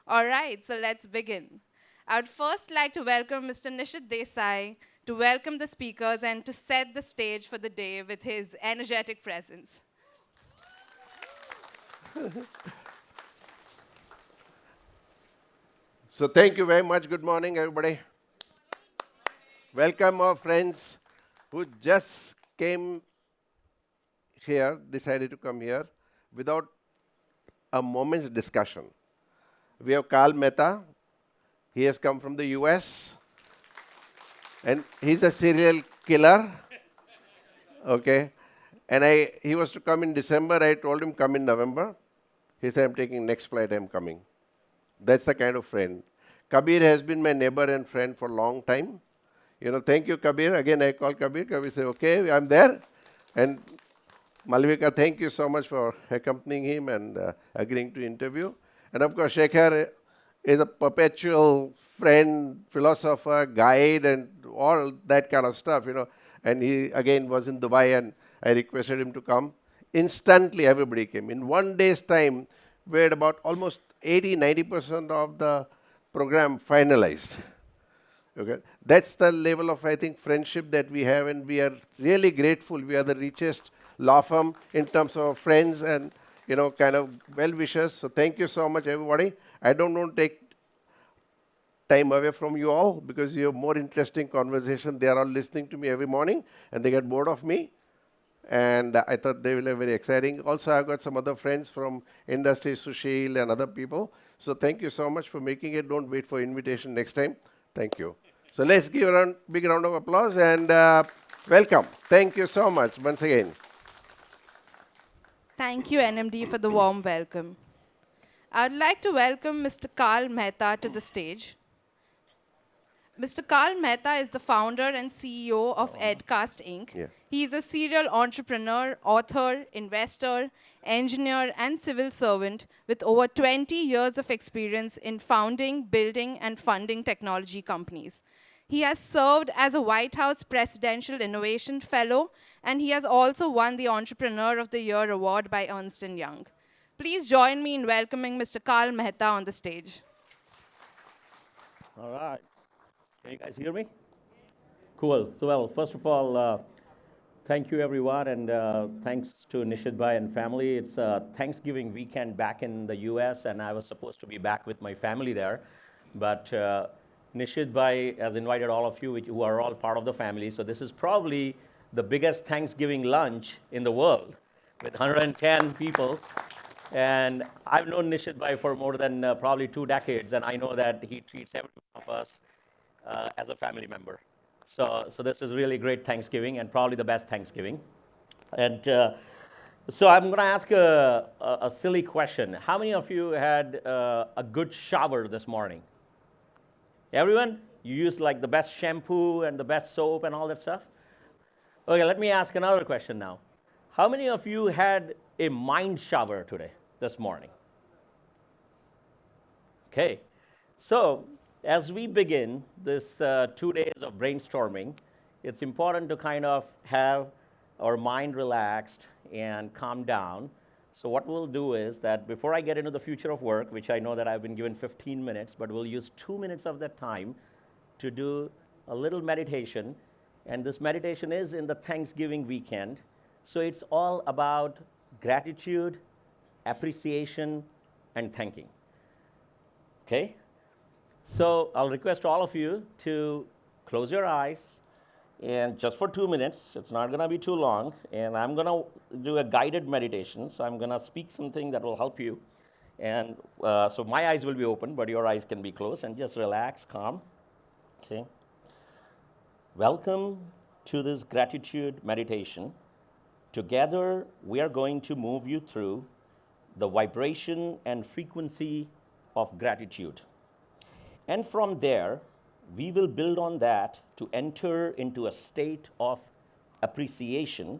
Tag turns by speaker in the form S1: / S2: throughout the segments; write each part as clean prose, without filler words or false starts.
S1: All right, so let's begin. I would first like to welcome Mr. Nishith Desai to welcome the speakers and to set the stage for the day with his energetic presence.
S2: So thank you very much. Good morning, everybody. Welcome our friends who just came here, decided to come here without a moment's discussion. We have Karl Mehta. He has come from the US and he's a serial killer. Okay. And he was to come in December. I told him come in November. He said, I'm taking next flight, I'm coming. That's the kind of friend. Kabir has been my neighbor and friend for a long time. Thank you, Kabir. Again, I call Kabir. Kabir said, okay, I'm there. And Malvika, thank you so much for accompanying him and agreeing to interview. And of course, Shekhar is a perpetual friend, philosopher, guide, and all that kind of stuff. And he, again, was in Dubai, and I requested him to come. Instantly, everybody came. In one day's time, we had about almost 80-90% of the program finalized. Okay. That's the level of, I think, friendship that we have, and we are really grateful. We are the richest law firm in terms of friends and, kind of well-wishers. So thank you so much, everybody. I don't want to take time away from you all because you have more interesting conversation. They are all listening to me every morning, and they get bored of me. And I thought they will be very exciting. Also, I've got some other friends from industry, Sushil and other people. So thank you so much for making it. Don't wait for invitation next time. Thank you. So let's give a big round of applause and welcome. Thank you so much once again.
S1: Thank you, NMD, for the warm welcome. I would like to welcome Mr. Karl Mehta to the stage. Mr. Karl Mehta is the founder and CEO of Edcast Inc.
S2: Yeah.
S1: He is a serial entrepreneur, author, investor, engineer, and civil servant with over 20 years of experience in founding, building, and funding technology companies. He has served as a White House Presidential Innovation Fellow, and he has also won the Entrepreneur of the Year award by Ernst & Young. Please join me in welcoming Mr. Karl Mehta on the stage.
S3: All right. Can you guys hear me? Cool. So, well, first of all, thank you, everyone, and thanks to Nishith Bhai and family. It's Thanksgiving weekend back in the US, and I was supposed to be back with my family there. But Nishith Bhai has invited all of you, who are all part of the family. So, this is probably the biggest Thanksgiving lunch in the world with 110 people. And I've known Nishith Bhai for more than probably 2 decades, and I know that he treats every one of us as a family member. So this is really great Thanksgiving, and probably the best Thanksgiving. And so I'm going to ask a silly question. How many of you had a good shower this morning? Everyone? You used like the best shampoo and the best soap and all that stuff? Okay, let me ask another question now. How many of you had a mind shower today, this morning? Okay, so as we begin this 2 days of brainstorming, it's important to kind of have our mind relaxed and calm down. So what we'll do is that before I get into the future of work, which I know that I've been given 15 minutes, but we'll use 2 minutes of that time to do a little meditation. And this meditation is in the Thanksgiving weekend. So it's all about gratitude, appreciation, and thanking. Okay? So I'll request all of you to close your eyes, and just for 2 minutes, it's not going to be too long, and I'm going to do a guided meditation. So I'm going to speak something that will help you. And so my eyes will be open, but your eyes can be closed, and just relax, calm. Okay? Welcome to this gratitude meditation. Together, we are going to move you through the vibration and frequency of gratitude. And from there, we will build on that to enter into a state of appreciation,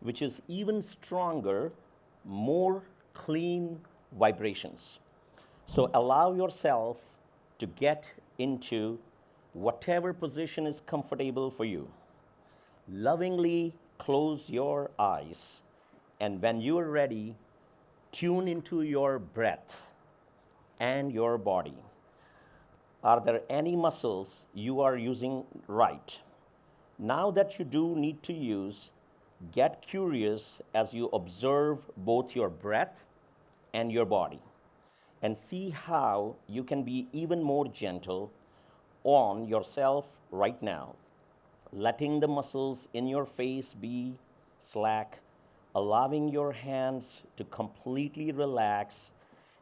S3: which is even stronger, more clean vibrations. So allow yourself to get into whatever position is comfortable for you. Lovingly close your eyes, and when you are ready, tune into your breath. and your body. Are there any muscles you are using right? Now that you do need to use, get curious as you observe both your breath and your body and see how you can be even more gentle on yourself right now, letting the muscles in your face be slack, allowing your hands to completely relax,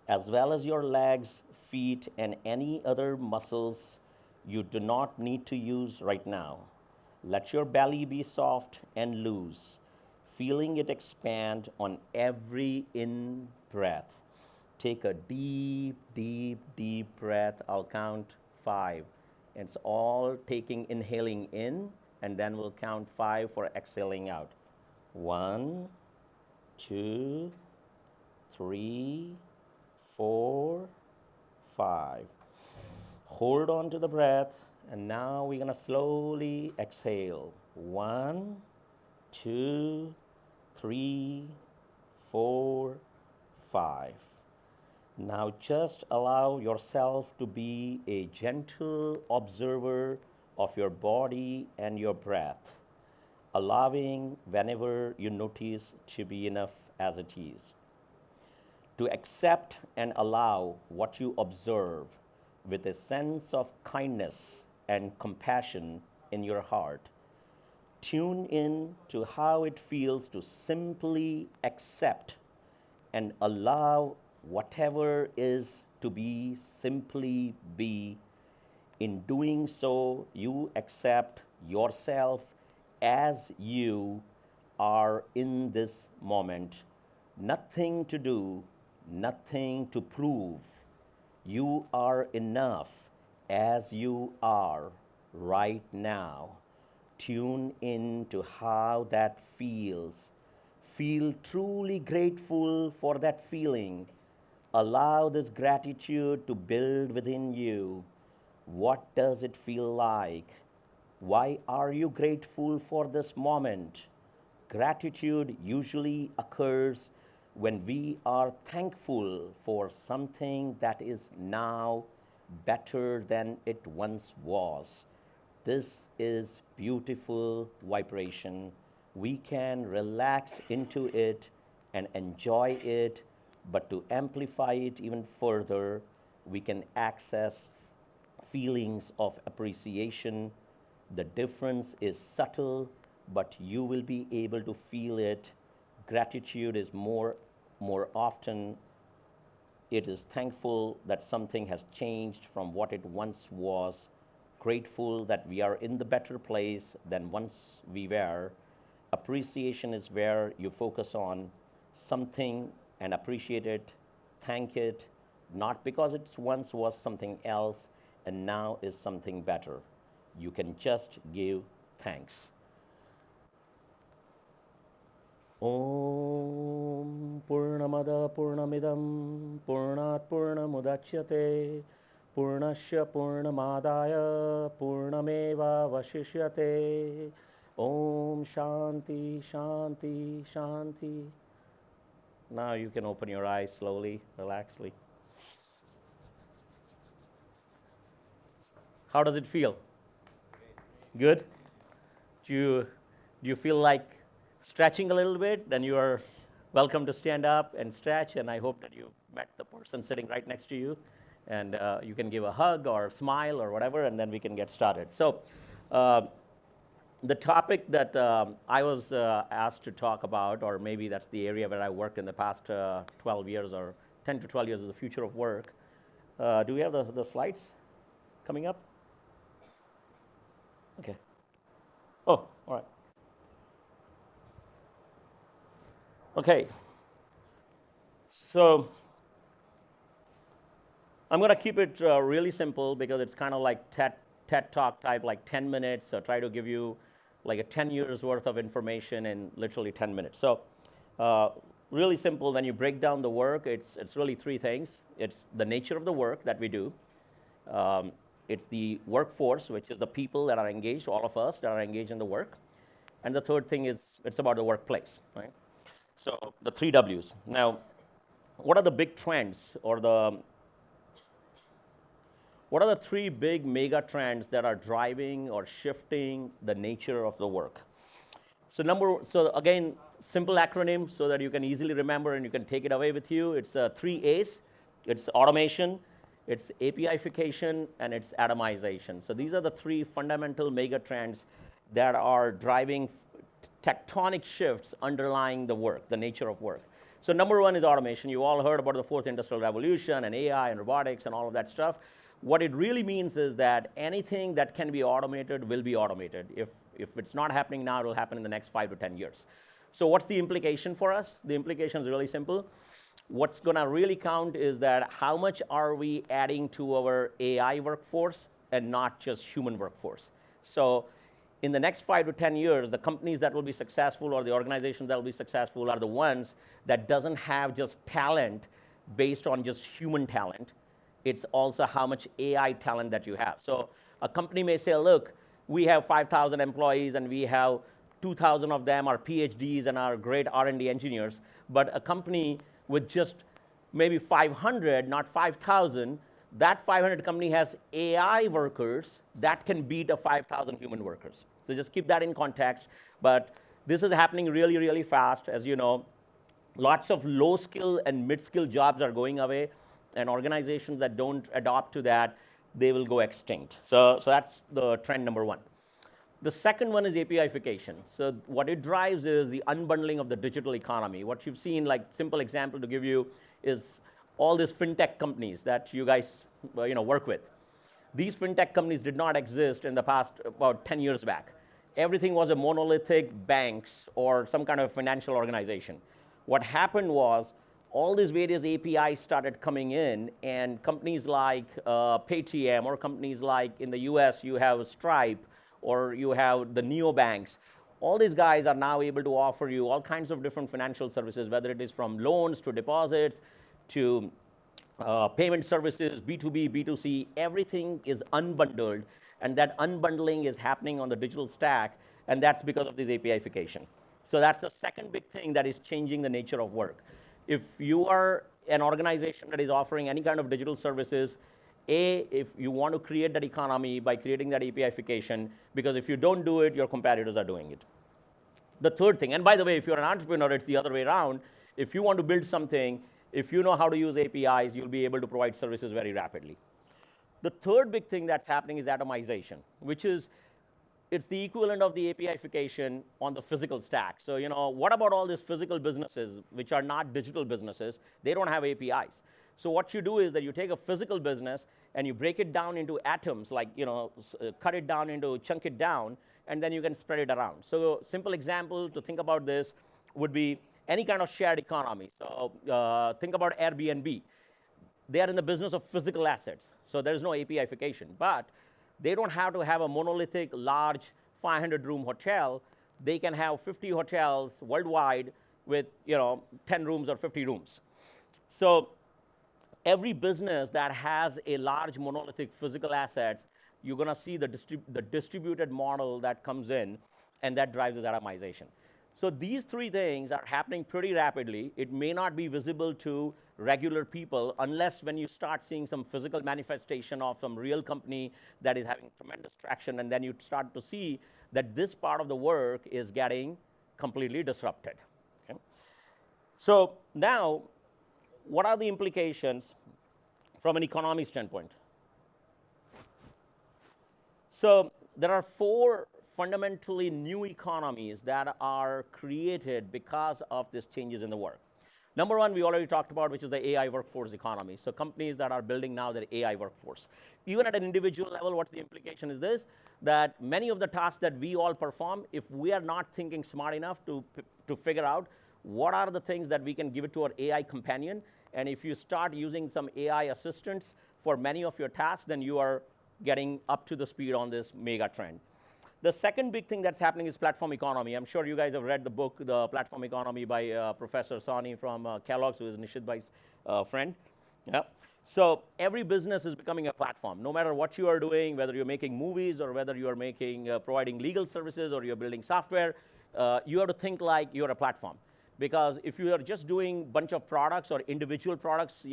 S3: as well as your legs, feet, and any other muscles you do not need to use right now. Let your belly be soft and loose, feeling it expand on every in breath. Take a deep, deep, deep breath. I'll count 5. It's all inhaling in, and then we'll count 5 for exhaling out. 1, 2, 3, 4, 5. Hold on to the breath, and now we're going to slowly exhale. 1, 2, 3, 4, 5. Now just allow yourself to be a gentle observer of your body and your breath, allowing whenever you notice to be enough as it is. To accept and allow what you observe with a sense of kindness and compassion in your heart. Tune in to how it feels to simply accept and allow whatever is to be simply be. In doing so, you accept yourself as you are in this moment. Nothing to do, nothing to prove. You are enough as you are right now. Tune in to how that feels. Feel truly grateful for that feeling. Allow this gratitude to build within you. What does it feel like? Why are you grateful for this moment? Gratitude usually occurs when we are thankful for something that is now better than it once was. This is beautiful vibration. We can relax into it and enjoy it, but to amplify it even further, we can access feelings of appreciation. The difference is subtle, but you will be able to feel it. Gratitude is more often, it is thankful that something has changed from what it once was, grateful that we are in the better place than once we were. Appreciation is where you focus on something and appreciate it, thank it, not because it once was something else and now is something better. You can just give thanks. Om Purnamada Purnamidam Purnat Purnamudachyate Purnasya Purnamadaya Purnameva Vashishyate. Om Shanti Shanti Shanti. Now you can open your eyes slowly, relaxedly. How does it feel? Good? Do you feel like stretching a little bit? Then you are welcome to stand up and stretch, and I hope that you met the person sitting right next to you, and you can give a hug or smile or whatever, and then we can get started. So the topic that I was asked to talk about, or maybe that's the area where I worked in the past 12 years or 10 to 12 years, is the future of work. Do we have the slides coming up? Okay. Oh, all right. Okay. So I'm going to keep it really simple because it's kind of like TED Talk type, like 10 minutes. So try to give you like a 10 years worth of information in literally 10 minutes. So really simple. When you break down the work, it's really 3 things. It's the nature of the work that we do. It's the workforce, which is the people that are engaged, all of us that are engaged in the work. And the third thing is it's about the workplace, right? So the 3 W's. Now, what are the big trends or the what are the three big mega trends that are driving or shifting the nature of the work? So again, simple acronym so that you can easily remember and you can take it away with you. It's three A's. It's automation, it's APIification, and it's atomization. So these are the three fundamental mega trends that are driving tectonic shifts underlying the work, the nature of work. So number one is automation. You all heard about the fourth industrial revolution and AI and robotics and all of that stuff. What it really means is that anything that can be automated will be automated. If it's not happening now, it will happen in the next 5 to 10 years. So what's the implication for us? The implication is really simple. What's going to really count is that how much are we adding to our AI workforce and not just human workforce. So in the next 5 to 10 years, the companies that will be successful or the organizations that will be successful are the ones that doesn't have just talent based on just human talent. It's also how much AI talent that you have. So a company may say, look, we have 5,000 employees and we have 2,000 of them are PhDs and are great R&D engineers, but a company with just maybe 500, not 5,000, that 500 company has AI workers that can beat a 5,000 human workers. So just keep that in context. But this is happening really, really fast. As you know, lots of low skill and mid skill jobs are going away, and organizations that don't adopt to that, they will go extinct. So that's the trend number one. The second one is APIification. So what it drives is the unbundling of the digital economy. What you've seen, like simple example to give you, is all these fintech companies that you guys work with. These fintech companies did not exist in the past about 10 years back. Everything was a monolithic banks or some kind of financial organization. What happened was all these various APIs started coming in, and companies like Paytm, or companies like in the US you have Stripe, or you have the neobanks. All these guys are now able to offer you all kinds of different financial services, whether it is from loans to deposits to payment services, B2B, B2C. Everything is unbundled, and that unbundling is happening on the digital stack, and that's because of this APIification. So that's the second big thing that is changing the nature of work. If you are an organization that is offering any kind of digital services, if you want to create that economy by creating that APIification, because if you don't do it, your competitors are doing it. The third thing, and by the way, if you're an entrepreneur, it's the other way around. If you want to build something, if you know how to use APIs, you'll be able to provide services very rapidly. The third big thing that's happening is atomization, which is, it's the equivalent of the APIification on the physical stack. So, what about all these physical businesses, which are not digital businesses? They don't have APIs. So what you do is that you take a physical business and you break it down into atoms, like, cut it down into, chunk it down, and then you can spread it around. So simple example to think about this would be any kind of shared economy. So think about Airbnb. They are in the business of physical assets, so there is no APIification. But they don't have to have a monolithic, large 500-room hotel. They can have 50 hotels worldwide with 10 rooms or 50 rooms. So every business that has a large monolithic physical assets, you're going to see the distributed model that comes in, and that drives this atomization. So these three things are happening pretty rapidly. It may not be visible to regular people unless when you start seeing some physical manifestation of some real company that is having tremendous traction, and then you start to see that this part of the work is getting completely disrupted. Okay? So now, what are the implications from an economy standpoint? So there are 4 fundamentally new economies that are created because of these changes in the work. Number one, we already talked about, which is the AI workforce economy. So companies that are building now their AI workforce. Even at an individual level, what's the implication is this, that many of the tasks that we all perform, if we are not thinking smart enough to figure out what are the things that we can give it to our AI companion, and if you start using some AI assistants for many of your tasks, then you are getting up to the speed on this mega trend. The second big thing that's happening is platform economy. I'm sure you guys have read the book, The Platform Economy by Professor Sawhney from Kellogg's, who is Nishith Desai's friend. Yeah. So every business is becoming a platform. No matter what you are doing, whether you're making movies or whether you are providing legal services or you're building software, you have to think like you're a platform. Because if you are just doing a bunch of products or individual products,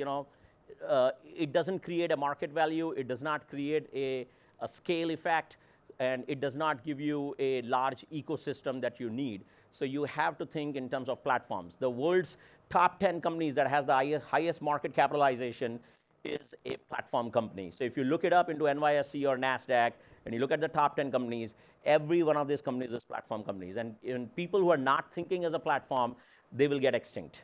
S3: it doesn't create a market value, it does not create a scale effect, and it does not give you a large ecosystem that you need. So you have to think in terms of platforms. The world's top 10 companies that has the highest market capitalization is a platform company. So if you look it up into NYSE or NASDAQ, and you look at the top 10 companies, every one of these companies is platform companies. And people who are not thinking as a platform, they will get extinct.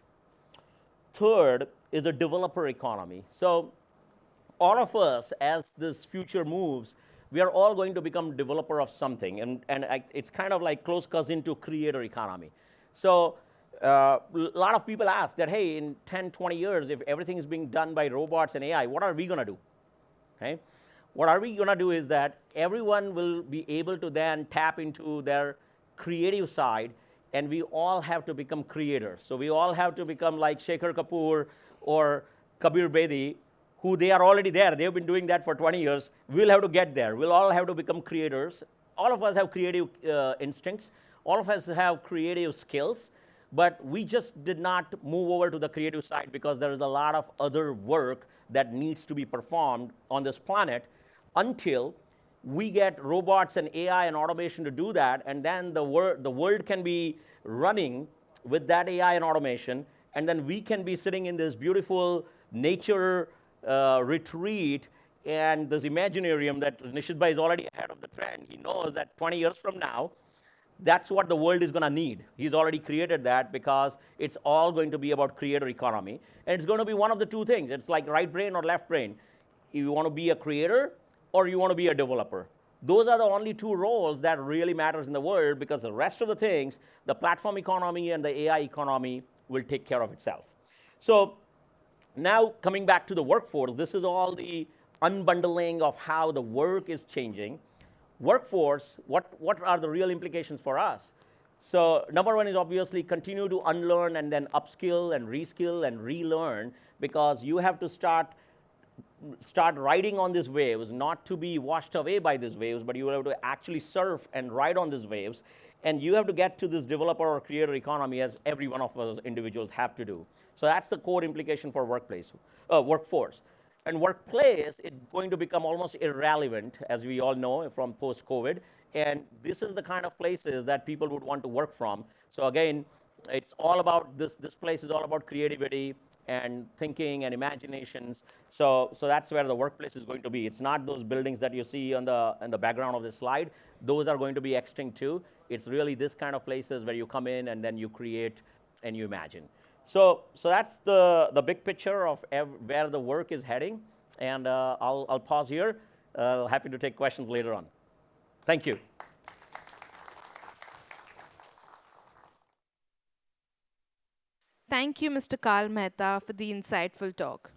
S3: Third is a developer economy. So all of us, as this future moves, we are all going to become developer of something. And it's kind of like close cousin to creator economy. So a lot of people ask that, hey, in 10, 20 years, if everything is being done by robots and AI, what are we going to do? Okay? What are we going to do is that everyone will be able to then tap into their creative side, and we all have to become creators. So we all have to become like Shekhar Kapoor or Kabir Bedi, who they are already there. They've been doing that for 20 years. We'll have to get there. We'll all have to become creators. All of us have creative instincts. All of us have creative skills. But we just did not move over to the creative side because there is a lot of other work that needs to be performed on this planet until we get robots and AI and automation to do that, and then the world can be running with that AI and automation, and then we can be sitting in this beautiful nature retreat and this Imaginarium that Nishith Bhai is already ahead of the trend. He knows that 20 years from now, that's what the world is going to need. He's already created that because it's all going to be about creator economy. And it's going to be one of the two things. It's like right brain or left brain. You want to be a creator or you want to be a developer. Those are the only two roles that really matters in the world, because the rest of the things, the platform economy and the AI economy, will take care of itself. So now coming back to the workforce, this is all the unbundling of how the work is changing. Workforce, what are the real implications for us? So number one is obviously continue to unlearn and then upskill and reskill and relearn, because you have to start riding on these waves, not to be washed away by these waves, but you have to actually surf and ride on these waves. And you have to get to this developer or creator economy, as every one of us individuals have to do. So that's the core implication for workforce. And workplace is going to become almost irrelevant, as we all know from post-COVID. And this is the kind of places that people would want to work from. So again, it's all about this place is all about creativity and thinking and imaginations. So that's where the workplace is going to be. It's not those buildings that you see on the background of this slide. Those are going to be extinct too. It's really this kind of places where you come in and then you create and you imagine. So that's the big picture of where the work is heading. And I'll pause here. Happy to take questions later on. Thank you.
S1: Thank you, Mr. Karl Mehta, for the insightful talk.